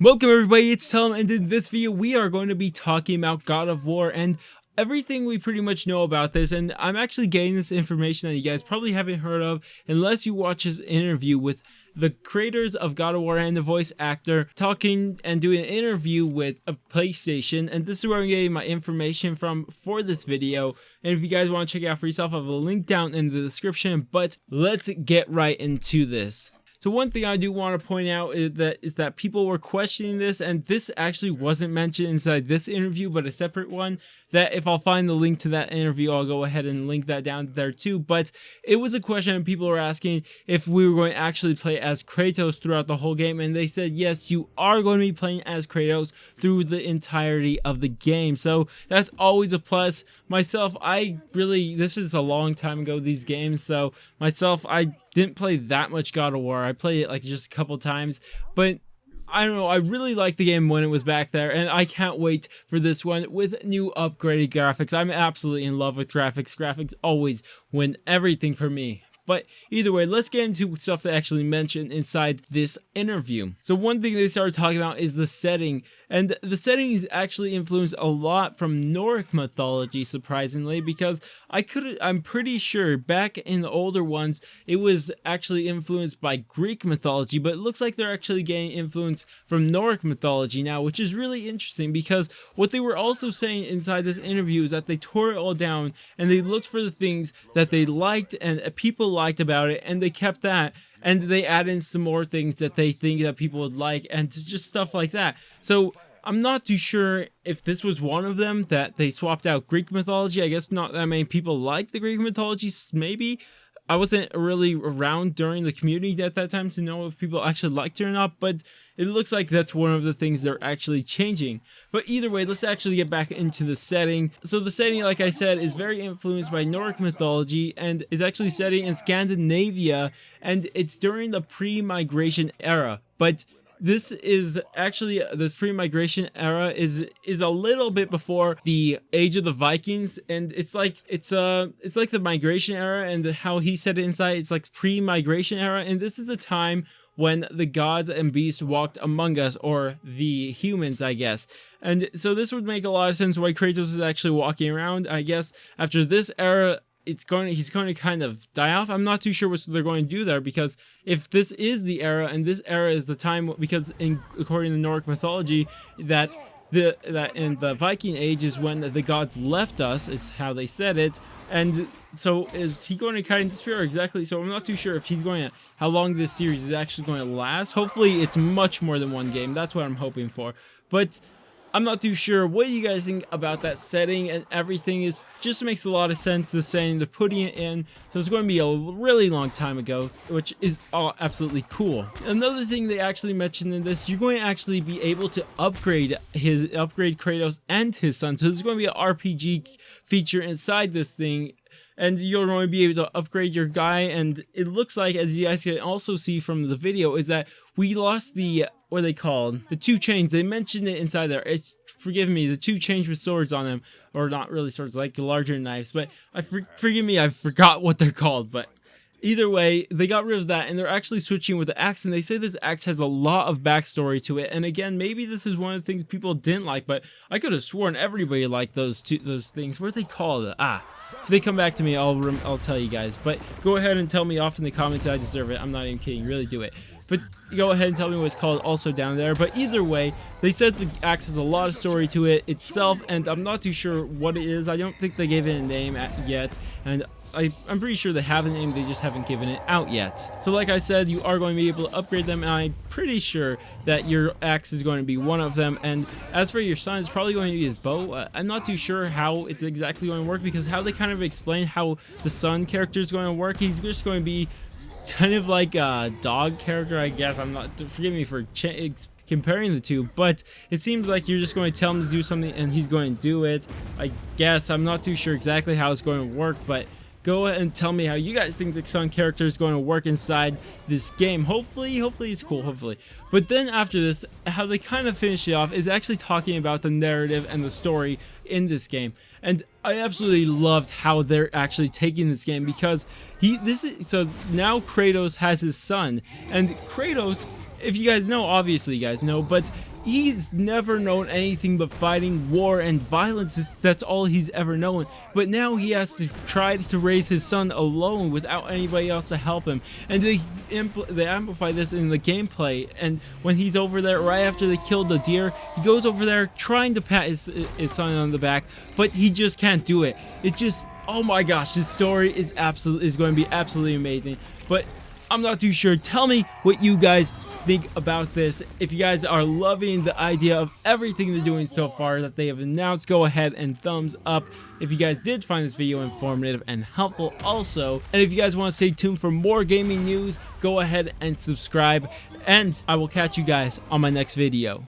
Welcome everybody, it's Tom, and in this video we are going to be talking about God of War and everything we pretty much know about this. And I'm actually getting this information that you guys probably haven't heard of unless you watch this interview with the creators of God of War and the voice actor talking and doing an interview with a PlayStation. And this is where I'm getting my information from for this video, and if you guys want to check it out for yourself, I have a link down in the description. But let's get right into this. So one thing I do want to point out is that people were questioning this, and this actually wasn't mentioned inside this interview, but a separate one. That if I'll find the link to that interview, I'll go ahead and link that down there too. But it was a question, and people were asking if we were going to actually play as Kratos throughout the whole game, and they said yes, you are going to be playing as Kratos through the entirety of the game. So that's always a plus. Myself, this is a long time ago, these games, so myself, I didn't play that much God of War. I played it like just a couple times, but I don't know, I really liked the game when it was back there, and I can't wait for this one with new upgraded graphics. I'm absolutely in love with graphics. Graphics always win everything for me. But either way, let's get into stuff they actually mentioned inside this interview. So one thing they started talking about is the setting. And the setting is actually influenced a lot from Nordic mythology, surprisingly, because I'm pretty sure back in the older ones, it was actually influenced by Greek mythology, but it looks like they're actually getting influence from Nordic mythology now, which is really interesting, because what they were also saying inside this interview is that they tore it all down and they looked for the things that they liked and people liked about it, and they kept that. And they add in some more things that they think that people would like, and just stuff like that. So I'm not too sure if this was one of them, that they swapped out Greek mythology. I guess not that many people like the Greek mythology, maybe. I wasn't really around during the community at that time to know if people actually liked it or not, but it looks like that's one of the things they're actually changing. But either way, let's actually get back into the setting. So the setting, like I said, is very influenced by Nordic mythology and is actually setting in Scandinavia, and it's during the pre-migration era. But this pre-migration era is a little bit before the age of the Vikings, and it's like the migration era, and how he said it inside, it's like pre-migration era, and this is the time when the gods and beasts walked among us, or the humans, I guess. And so this would make a lot of sense why Kratos is actually walking around. I guess after this era, he's going to kind of die off. I'm not too sure what they're going to do there, because if this is the era, and this era is the time, because according to Nordic mythology, that in the Viking age is when the gods left us, is how they said it. And so is he going to kind of disappear exactly? So I'm not too sure if how long this series is actually going to last. Hopefully it's much more than one game. That's what I'm hoping for. But I'm not too sure. What do you guys think about that setting and everything? Is just makes a lot of sense, the setting, they're putting it in. So it's going to be a really long time ago, which is absolutely cool. Another thing they actually mentioned in this, you're going to actually be able to upgrade Kratos and his son. So there's going to be an RPG feature inside this thing, and you're going to be able to upgrade your guy. And it looks like, as you guys can also see from the video, is that we lost the, what are they called? The two chains. They mentioned it inside there. Forgive me, the two chains with swords on them, or not really swords, like larger knives, but forgive me, I forgot what they're called. But either way, they got rid of that, and they're actually switching with the axe, and they say this axe has a lot of backstory to it. And again, maybe this is one of the things people didn't like, but I could have sworn everybody liked those things. What are they called? If they come back to me, I'll tell you guys. But go ahead and tell me off in the comments. I deserve it. I'm not even kidding. Really do it. But go ahead and tell me what it's called also down there. But either way, they said the axe has a lot of story to it itself, and I'm not too sure what it is. I don't think they gave it a name yet, and I'm pretty sure they have a name, they just haven't given it out yet. So like I said, you are going to be able to upgrade them, and I'm pretty sure that your axe is going to be one of them. And as for your son, it's probably going to be his bow. I'm not too sure how it's exactly going to work, because how they kind of explain how the son character is going to work, he's just going to be kind of like a dog character, I guess. Forgive me for comparing the two, but it seems like you're just going to tell him to do something and he's going to do it, I guess. I'm not too sure exactly how it's going to work, but go ahead and tell me how you guys think the son character is going to work inside this game. Hopefully it's cool, hopefully. But then after this, how they kind of finish it off is actually talking about the narrative and the story in this game. And I absolutely loved how they're actually taking this game, because so now Kratos has his son, and Kratos if you guys know, obviously you guys know, but he's never known anything but fighting, war, and violence. That's all he's ever known. But now he has to try to raise his son alone without anybody else to help him. And they amplify this in the gameplay. And when he's over there, right after they killed the deer, he goes over there trying to pat his son on the back, but he just can't do it. It just, oh my gosh, this story is going to be absolutely amazing. But I'm not too sure. Tell me what you guys think about this. If you guys are loving the idea of everything they're doing so far that they have announced, go ahead and thumbs up. If you guys did find this video informative and helpful also, and if you guys want to stay tuned for more gaming news, go ahead and subscribe, and I will catch you guys on my next video.